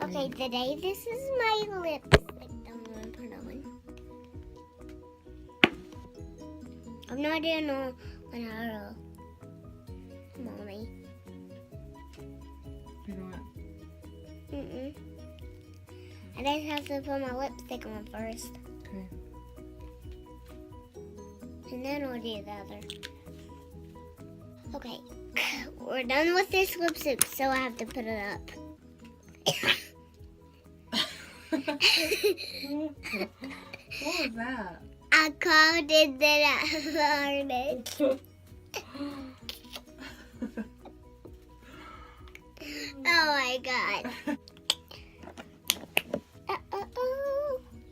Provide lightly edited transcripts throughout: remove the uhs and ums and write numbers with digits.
Okay, today this is my lipstick I'm gonna put on. I'm not doing no one at all, Mommy. You're not. I just have to put my lipstick on first, Okay. and then I'll do the other. Okay, we're done with this lipstick, so I have to put it up. What was that? I called it that I farted. Oh my god.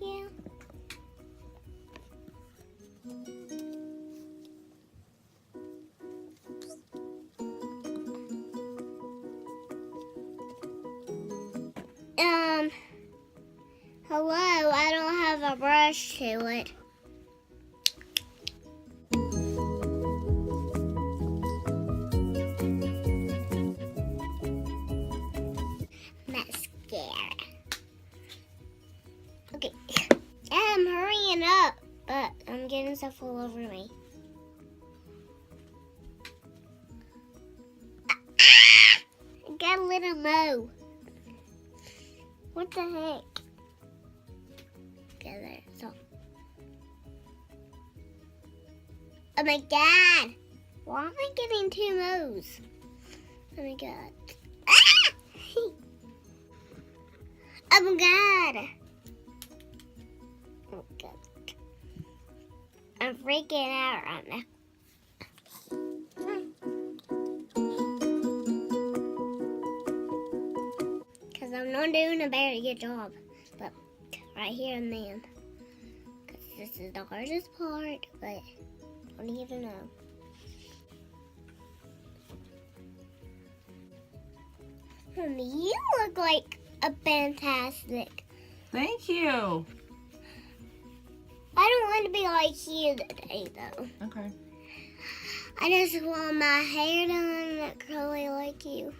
Yeah. Hello, I don't have a brush to it. Mascara. Okay, I'm hurrying up, but I'm getting stuff all over me. I got a little mo. What the heck? Okay, there. So. Oh my god! Why am I getting two mo's? Oh my god. Ah! Oh my god! Oh god. I'm freaking out right now. Because I'm not doing a very good job. But right here and then. Because this is the hardest part, but I don't even know. You look like a fantastic. Thank you. I don't want to be like you today, though. Okay. I just want my hair done curly like you.